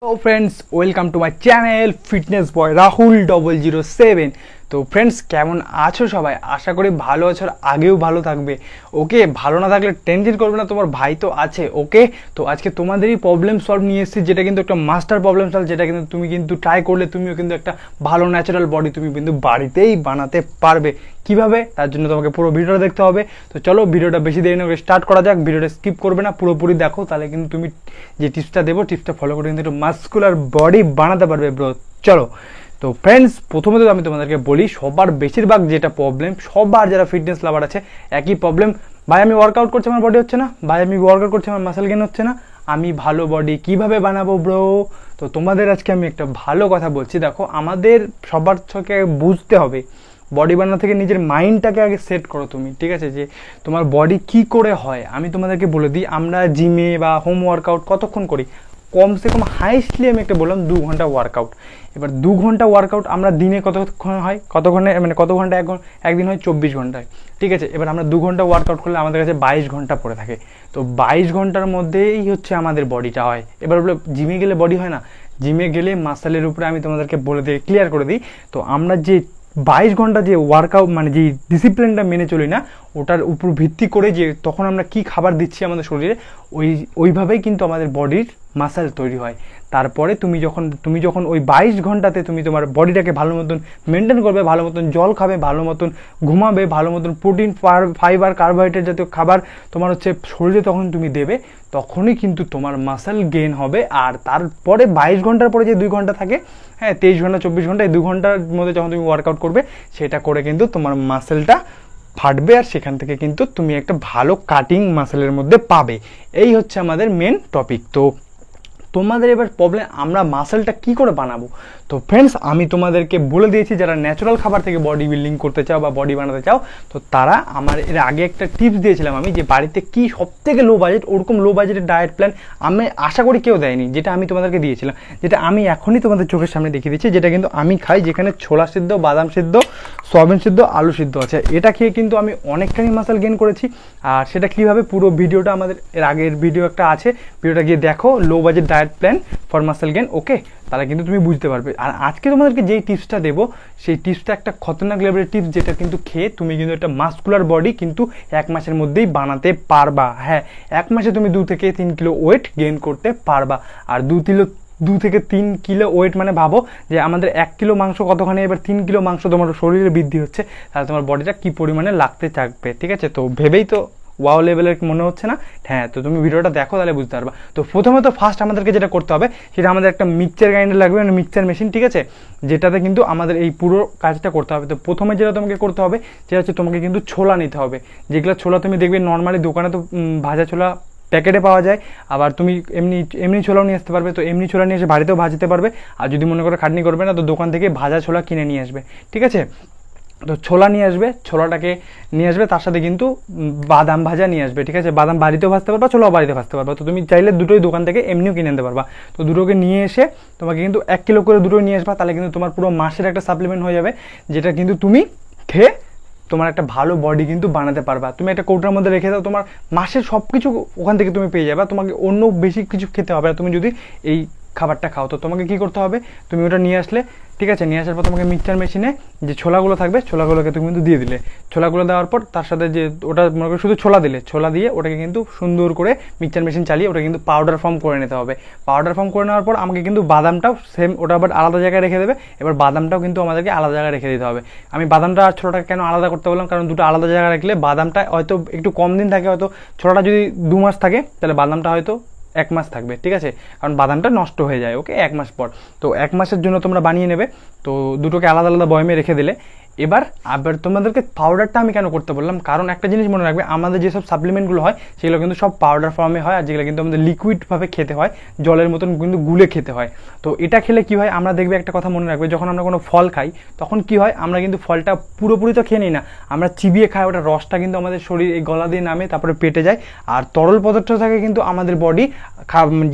तो friends welcome to my channel fitness boy Rahul 007। तो friends केमन आछो सबाई आशा करी भालो आछो आगेও ভালো থাকবে। ওকে ভালো না থাকলে টেনশন করবে না, তোমার ভাই তো আছে। ওকে তো আজকে তোমাদেরই প্রবলেম সলভ নিয়ে এসেছি, যেটা কিন্তু একটা মাস্টার প্রবলেম সলভ, যেটা কিন্তু তুমি কিন্তু ট্রাই করলে তুমিও কিন্তু একটা ভালো ন্যাচারাল বডি তুমি কিন্তু বাড়িতেই বানাতে পারবে। কিভাবে তার জন্য তোমাকে পুরো ভিডিওটা দেখতে হবে। তো চলো ভিডিওটা বেশি দেরি না করে স্টার্ট করা যাক। ভিডিওটা স্কিপ করবে না, পুরোপুরি দেখো, তাহলে কিন্তু তুমি যে টিপসটা দেবো টিপসটা ফলো করে কিন্তু একটু মাস্কুলার বডি বানাতে পারবে ব্রো। চলো তো ফ্রেন্ডস প্রথমত আমি তোমাদেরকে বলি, সবার বেশিরভাগ যেটা প্রবলেম, সবার যারা ফিটনেস লাভার আছে একই প্রবলেম, ভাই আমি ওয়ার্কআউট করছি আমার বডি হচ্ছে না, ভাই আমি ওয়ার্কআউট করছি আমার মাসেল গেইন হচ্ছে না, আমি ভালো বডি কিভাবে বানাবো ব্রো। তো তোমাদের আজকে আমি একটা ভালো কথা বলছি, দেখো আমাদের সবার থেকে বুঝতে হবে বডি বানানো থেকে নিজের মাইন্ডটাকে আগে সেট করো তুমি, ঠিক আছে, যে তোমার বডি কি করে হয়। আমি তোমাদেরকে বলে দিই, আমরা জিমে বা হোম ওয়ার্কআউট কতক্ষণ করি, কমসে কম হাইস্টলি আমি একটা বললাম 2 ঘন্টা ওয়ার্কআউট। এবার 2 ঘন্টা ওয়ার্কআউট আমরা দিনে কতক্ষণ হয়, কত ঘন্টা একদিন হয় 24 ঘন্টায়, ঠিক আছে। এবার আমরা 2 ঘন্টা ওয়ার্কআউট করলে আমাদের কাছে 22 ঘন্টা পড়ে থাকে। তো 22 ঘন্টার মধ্যেই হচ্ছে আমাদের বডিটা হয়। এবার বলে জিমে গেলে বডি হয় না, জিমে গেলে মাসেলের উপরে আমি তোমাদেরকে বলে দিই, ক্লিয়ার করে দিই। তো আমরা যে 22 ঘন্টা যে ওয়ার্কআউট মানে যে ডিসিপ্লিনটা মেনে চলি না, ওটার উপর ভিত্তি করে যে তখন আমরা কি খাবার দিচ্ছি আমাদের শরীরে, ওইভাবেই কিন্তু আমাদের বডির মাসেল তৈরি হয়। তারপরে তুমি যখন ওই 22 ঘন্টাতে তুমি তোমার বডিটাকে ভালো মতন মেনটেন করবে, ভালো মতন জল খাবে, ভালো মতন ঘুমাবে, ভালো মতন প্রোটিন ফাইবার কার্বোহাইড্রেট জাতীয় খাবার তোমার হচ্ছে শরীরে তখন তুমি দেবে, তখনই কিন্তু তোমার মাসেল গেইন হবে। আর তারপরে 22 ঘন্টার পরে যে 2 ঘন্টা থাকে, হ্যাঁ 23 ঘন্টা 24 ঘন্টা, এই 2 ঘন্টার মধ্যে যখন তুমি ওয়ার্কআউট করবে, সেটা করে কিন্তু তোমার মাসেলটা ফাটবে, আর সেখান থেকে কিন্তু তুমি একটা ভালো কাটিং মাসেলের মধ্যে পাবে। এই হচ্ছে আমাদের মেন টপিক। তো তোমাদের এবার প্রবলেম, আমরা মাসেলটা কি করে বানাবো। তো ফ্রেন্ডস আমি তোমাদেরকে বলে দিয়েছি, যারা ন্যাচারাল খাবার থেকে বডি বিল্ডিং করতে চাও বা বডি বানাতে চাও, তো তারা আমার এর আগে একটা টিপস দিয়েছিলাম আমি, যে বাড়িতে কি সব থেকে লো বাজেট, ওরকম লো বাজেটের ডায়েট প্ল্যান আমি আশা করি কেউ দেয়নি, যেটা আমি তোমাদেরকে দিয়েছিলাম, যেটা আমি এখনই তোমাদের চোখের সামনে দেখিয়ে দিচ্ছি, যেটা কিন্তু আমি খাই, যেখানে ছোলা সিদ্ধ, বাদাম সিদ্ধ, সয়াবিন সিদ্ধ, আলু সিদ্ধ আছে। এটা খেয়ে কিন্তু আমি অনেকখানি মাসেল গেইন করেছি। আর সেটা কীভাবে, পুরো ভিডিওটা আমাদের এর আগের ভিডিও একটা আছে, ভিডিওটা গিয়ে দেখো, low budget diet plan for muscle gain. Okay, তাহলে কিন্তু তুমি বুঝতে পারবে। আর আজকে তোমাদেরকে যেই টিপসটা দেবো, সেই টিপসটা একটা খতরনাক লেভেলের টিপস, যেটা কিন্তু খেয়ে তুমি কিন্তু একটা মাস্কুলার বডি কিন্তু 1 মাসের মধ্যেই বানাতে পারবা। হ্যাঁ 1 মাসে তুমি 2 থেকে 3 কিলো ওয়েট গেইন করতে পারবা। আর 2 থেকে 3 কিলো ওয়েট মানে ভাবো যে আমাদের 1 কিলো মাংস কতখানি, এবার 3 কিলো মাংস তোমার শরীরে বৃদ্ধি হচ্ছে, তাহলে তোমার বডিটা কি পরিমাণে লাগতে থাকবে, ঠিক আছে। তো ভেবেই তো ওয়াও লেভেলের মনে হচ্ছে না? হ্যাঁ, তো তুমি ভিডিওটা দেখো, তাহলে বুঝতে পারবা। তো প্রথমে তো ফার্স্ট আমাদেরকে যেটা করতে হবে, সেটা আমাদের একটা মিক্সচার গ্রাইন্ডার লাগবে, মানে মিক্সচার মেশিন, ঠিক আছে, যেটাতে কিন্তু আমাদের এই পুরো কাজটা করতে হবে। তো প্রথমে যেটা তোমাকে করতে হবে, সেটা হচ্ছে তোমাকে কিন্তু ছোলা নিতে হবে। যেগুলো ছোলা তুমি দেখবে নর্মালি দোকানে তো ভাজা ছোলা প্যাকেটে পাওয়া যায়, আবার তুমি এমনি ছোলাও নিয়ে আসতে পারবে। তো এমনি ছোলা নিয়ে এসে বাড়িতেও ভাজতে পারবে। আর যদি মনে করো খাটনি করবে না, তো দোকান থেকে ভাজা ছোলা কিনে নিয়ে আসবে, ঠিক আছে। তো ছোলা নিয়ে আসবে, ছোলাটাকে নিয়ে আসবে, তার সাথে কিন্তু বাদাম ভাজা নিয়ে আসবে, ঠিক আছে। বাদাম বাড়িতেও ভাজতে পারবা, ছোলাও বাড়িতে ভাজতে পারবা। তো তুমি চাইলে দুটোই দোকান থেকে এমনিও কিনে আনতে পারবা। তো দুটোকে নিয়ে এসে তোমাকে কিন্তু 1 কিলো করে দুটোই নিয়ে আসবা, তাহলে কিন্তু তোমার পুরো মাসের একটা সাপ্লিমেন্ট হয়ে যাবে, যেটা কিন্তু তুমি খেয়ে তোমার একটা ভালো বডি কিন্তু বানাতে পারবা। তুমি একটা কৌটার মধ্যে রেখে দাও, তোমার মাসের সব কিছু ওখান থেকে তুমি পেয়ে যাবে, তোমাকে অন্য বেশি কিছু খেতে হবে না তুমি যদি এই খাবারটা খাও। তো তোমাকে কি করতে হবে, তুমি ওটা নিয়ে আসলে, ঠিক আছে, নিয়ে আসার পর তোমাকে মিক্সচার মেশিনে যে ছোলাগুলো থাকবে, ছোলাগুলোকে তুমি কিন্তু দিয়ে দিলে। ছোলাগুলো দেওয়ার পর তার সাথে যে ওটা মনে করো শুধু ছোলা দিলে, ছোলা দিয়ে ওটাকে কিন্তু সুন্দর করে মিক্সচার মেশিন চালিয়ে ওটা কিন্তু পাউডার ফর্ম করে নিতে হবে। পাউডার ফর্ম করে নেওয়ার পর আমাকে কিন্তু বাদামটাও সেম, ওটা আবার আলাদা জায়গায় রেখে দেবে। এবার বাদামটাও কিন্তু আমাদেরকে আলাদা জায়গায় রেখে দিতে হবে। আমি বাদামটা আর ছোলাটাকে কেন আলাদা করতে বললাম, কারণ দুটো আলাদা জায়গায় রাখলে বাদামটা হয়তো একটু কম দিন থাকে, হয়তো ছোলাটা যদি 2 মাস থাকে, তাহলে বাদামটা হয়তো 1 মাস থাকবে, ঠিক আছে, কারণ বাদামটা নষ্ট হয়ে যায়। ওকে, 1 মাস পর। তো 1 মাসের জন্য তোমরা বানিয়ে নেবে। তো দুটোকে আলাদা আলাদা বয়মে রেখে দিলে। এবার তোমাদেরকে পাউডারটা আমি কেন করতে বললাম, কারণ একটা জিনিস মনে রাখবে, আমাদের যেসব সাপ্লিমেন্টগুলো হয় সেগুলো কিন্তু সব পাউডার ফর্মে হয়, আর যেগুলো কিন্তু আমাদের লিকুইডভাবে খেতে হয়, জলের মতন কিন্তু গুলে খেতে হয়। তো এটা খেলে কি হয়, আমরা দেখবে একটা কথা মনে রাখবে, যখন আমরা কোনো ফল খাই তখন কি হয়, আমরা কিন্তু ফলটা পুরোপুরি তো খেয়ে নিই না, আমরা চিবিয়ে খাই, ওটা রসটা কিন্তু আমাদের শরীর এই গলা দিয়ে নামে, তারপরে পেটে যায়। আর তরল পদার্থ থাকে কিন্তু আমাদের বডি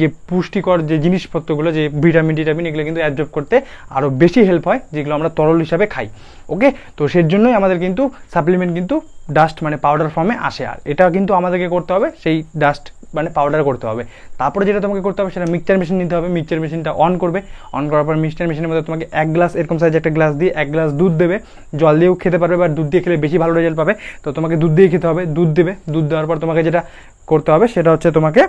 যে পুষ্টিকর যে জিনিসপত্রগুলো, যে ভিটামিন এগুলো কিন্তু অ্যাবজর্ব করতে আরও বেশি হেল্প হয়, যেগুলো আমরা তরল হিসাবে খাই। ওকে, ওকে, তো সেই জন্যই আমাদের কিন্তু সাপ্লিমেন্ট কিন্তু ডাস্ট মানে পাউডার ফর্মে আসে। আর এটা কিন্তু আমাদেরকে করতে হবে সেই ডাস্ট মানে পাউডার করতে হবে। তারপরে যেটা তোমাকে করতে হবে সেটা মিক্সচার মেশিন নিতে হবে। মিক্সচার মেশিনটা অন করবে, অন করার পর মিক্সচার মেশিনের মধ্যে তোমাকে 1 গ্লাস এরকম সাইজ একটা গ্লাস দিয়ে 1 গ্লাস দুধ দেবে। জল দিয়েও খেতে পারবে, বা দুধ দিয়ে খেলে বেশি ভালো রেজাল্ট পাবে। তো তোমাকে দুধ দিয়ে খেতে হবে, দুধ দেবে। দুধ দেওয়ার পর তোমাকে যেটা করতে হবে সেটা হচ্ছে তোমাকে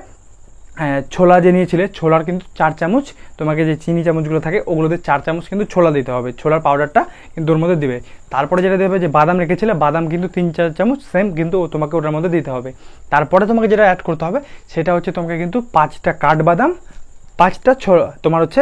ছোলা যে নিয়েছিলে ছোলার কিন্তু 4 চামচ, তোমাকে যে চিনি চামচগুলো থাকে ওগুলোতে 4 চামচ কিন্তু ছোলা দিতে হবে। ছোলার পাউডারটা কিন্তু ওর মধ্যে দিবে। তারপরে যেটা দেবে যে বাদাম রেখেছিলে, বাদাম কিন্তু 3-4 চামচ সেম কিন্তু তোমাকে ওটার মধ্যে দিতে হবে। তারপরে তোমাকে যেটা অ্যাড করতে হবে সেটা হচ্ছে তোমাকে কিন্তু 5টা কাঠবাদাম, 5টা তোমার হচ্ছে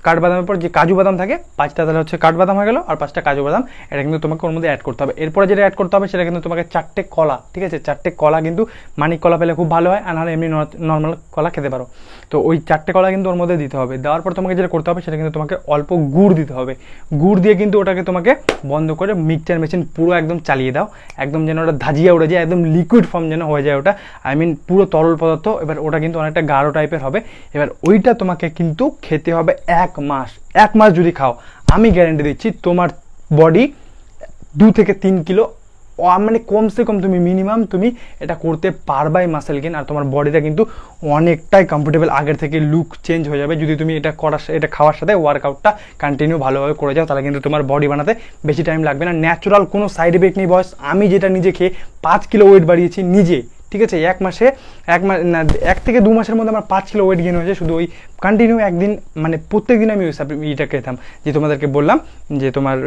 কাঠবাদামের পর যে কাজু বাদাম থাকে 5টা, তাহলে হচ্ছে কাঠবাদাম হয়ে গেল, আর 5টা কাজু বাদাম, এটা কিন্তু তোমাকে ওর মধ্যে অ্যাড করতে হবে। এরপরে যেটা অ্যাড করতে হবে সেটা কিন্তু তোমাকে 4টে কলা, ঠিক আছে, 4টে কলা কিন্তু মানিক কলা পেলে খুব ভালো হয়, আর নাহলে এমনি নর্মাল কলা খেতে পারো। তো ওই 4টে কলা কিন্তু ওর মধ্যে দিতে হবে। দেওয়ার পর তোমাকে যেটা করতে হবে সেটা কিন্তু তোমাকে অল্প গুড় দিতে হবে। গুড় দিয়ে কিন্তু ওটাকে তোমাকে বন্ধ করে মিক্সচার মেশিন পুরো একদম চালিয়ে দাও, একদম যেন ওটা ধাজিয়া উড়ে যায়, একদম লিকুইড ফর্ম যেন হয়ে যায় ওটা, আই মিন পুরো তরল পদার্থ। এবার ওটা কিন্তু অনেকটা গাঢ় টাইপের হবে। এবার ওইটা তোমাকে কিন্তু খেতে হবে 1 মাস। 1 মাস যদি খাও আমি গ্যারেন্টি দিচ্ছি তোমার বডি 2 থেকে 3 কিলো মানে কমসে কম তুমি মিনিমাম তুমি এটা করতে পারবাই মাসেল গেইন। আর তোমার বডিটা কিন্তু অনেকটাই কমফোর্টেবল, আগের থেকে লুক চেঞ্জ হয়ে যাবে যদি তুমি এটা খাওয়ার সাথে ওয়ার্কআউটটা কন্টিনিউ ভালোভাবে করে যাও, তাহলে কিন্তু তোমার বডি বানাতে বেশি টাইম লাগবে না। ন্যাচারাল কোনো সাইড এফেক্ট নেই বয়স। আমি যেটা নিজে খেয়ে 5 কিলো ওয়েট বাড়িয়েছি নিজে, ঠিক আছে, 1 মাসে 1 থেকে 2 মাসের মধ্যে আমার 5 কিলো ওয়েট গেইন হয়েছে শুধু ওই কন্টিনিউ একদিন মানে প্রত্যেক দিন আমি ওই এটা খেতাম যে তোমাদেরকে বললাম যে তোমার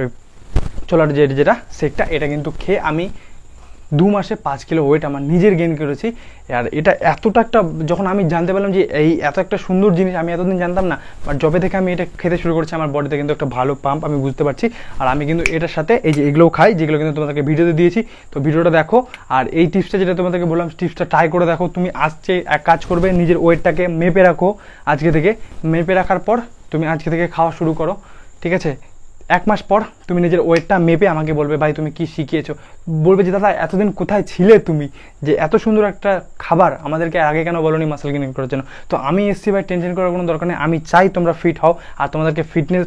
ছোলার যেটা শেকটা, এটা কিন্তু খেয়ে আমি 2 মাসে 5 কিলো ওয়েট আমার নিজের গেইন করেছি। আর এটা এতটা একটা, যখন আমি জানতে পারলাম যে এই এত একটা সুন্দর জিনিস আমি এতদিন জানতাম না, বাট যবে থেকে আমি এটা খেতে শুরু করেছি আমার বডিতে কিন্তু একটা ভালো পাম্প আমি বুঝতে পারছি। আর আমি কিন্তু এটার সাথে এই যে এগুলোও খাই, যেগুলো কিন্তু তোমাদেরকে ভিডিওতে দিয়েছি, তো ভিডিওটা দেখো। আর এই টিপসটা যেটা তোমাদেরকে বললাম টিপসটা ট্রাই করে দেখো। তুমি আজকে এক কাজ করবে, নিজের ওয়েটটাকে মেপে রাখো, আজকে থেকে মেপে রাখার পর তুমি আজকে থেকে খাওয়া শুরু করো, ঠিক আছে। 1 মাস পর তুমি নিজের ওয়েটটা মেপে আমাকে বলবে ভাই তুমি কি শিখিয়েছো, বলবে যে দাদা এতদিন কোথায় ছিলে তুমি, যে এত সুন্দর একটা খাবার আমাদেরকে আগে কেন বলোনি মাসেল গেইন করার জন্য। তো আমি এসছি ভাই, টেনশন করার কোনো দরকার নেই। আমি চাই তোমরা ফিট হও, আর তোমাদেরকে ফিটনেস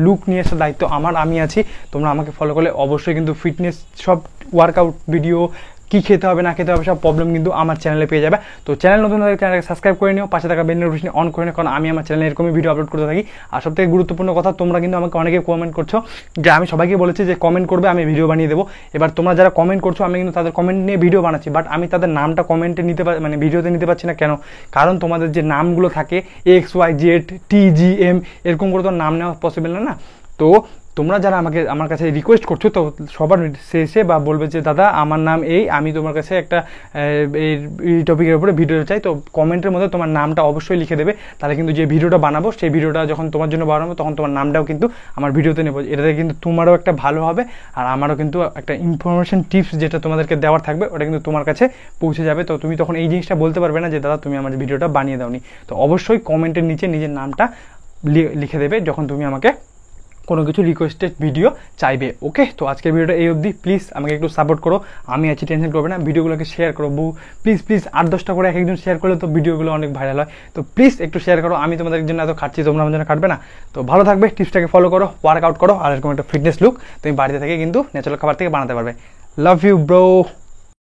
লুক নিয়ে আসার দায়িত্ব আমার, আমি আছি। তোমরা আমাকে ফলো করলে অবশ্যই কিন্তু ফিটনেস সব ওয়ার্কআউট ভিডিও, কি খেতে হবে না খেতে হবে সব প্রবলেম কিন্তু আমার চ্যানেলে পেয়ে যাবে। তো চ্যানেল নতুন হলে চ্যানেলকে সাবস্ক্রাইব করে নিও, পাশে থাকা বেল নোটিফিকেশন অন করে নিও, কারণ আমি আমার চ্যানেলে এরকমই ভিডিও আপলোড করতে থাকি। আর সবথেকে গুরুত্বপূর্ণ কথা, তোমরা কিন্তু আমাকে অনেকে কমেন্ট করছো, যে আমি সবাইকে বলেছি যে কমেন্ট করবে আমি ভিডিও বানিয়ে দেবো। এবার তোমরা যারা কমেন্ট করছো আমি কিন্তু তাদের কমেন্ট নিয়ে ভিডিও বানাচ্ছি, বাট আমি তাদের নামটা কমেন্টে নিতে মানে ভিডিওতে নিতে পারছি না। কেন? কারণ তোমাদের যে নামগুলো থাকে XYZ TGM এরকম করে তো নাম নেওয়া পসিবল না। তো তোমরা যারা আমার কাছে রিকোয়েস্ট করছো, তো সবার শেষে বা বলবে যে দাদা আমার নাম এই, আমি তোমার কাছে একটা এই টপিকের উপরে ভিডিও চাই, তো কমেন্টের মধ্যে তোমার নামটা অবশ্যই লিখে দেবে। তাহলে কিন্তু যে ভিডিওটা বানাবো সেই ভিডিওটা যখন তোমার জন্য বানাবো তখন তোমার নামটাও কিন্তু আমার ভিডিওতে নেবো। এটাতে কিন্তু তোমারও একটা ভালো হবে, আর আমারও কিন্তু একটা ইনফরমেশন টিপস যেটা তোমাদেরকে দেওয়ার থাকবে ওটা কিন্তু তোমার কাছে পৌঁছে যাবে। তো তুমি তখন এই জিনিসটা বলতে পারবে না যে দাদা তুমি আমার ভিডিওটা বানিয়ে দাওনি। তো অবশ্যই কমেন্টের নিচে নিজের নামটা লিখে দেবে যখন তুমি আমাকে কোনো কিছু রিকোয়েস্টেড ভিডিও চাইবে। ওকে, তো আজকের ভিডিওটা এই অবধি। প্লিজ আমাকে একটু সাপোর্ট করো, আমি আছি, টেনশন করবে না। ভিডিওগুলোকে শেয়ার করো, প্লিজ 8-10টা করে একজন শেয়ার করলে তো ভিডিওগুলো অনেক ভাইরাল হয়। তো প্লিজ একটু শেয়ার করো, আমি তোমাদের জন্য এত খাচ্ছি, তোমরা আমার জন্য কাটবে না। তো ভালো থাকবে, টিপসটাকে ফলো করো, ওয়ার্কআউট করো, আর এরকম একটা ফিটনেস লুক তুমি বাড়িতে থেকে কিন্তু ন্যাচারাল খাবার থেকে বানাতে পারবে। Love you bro.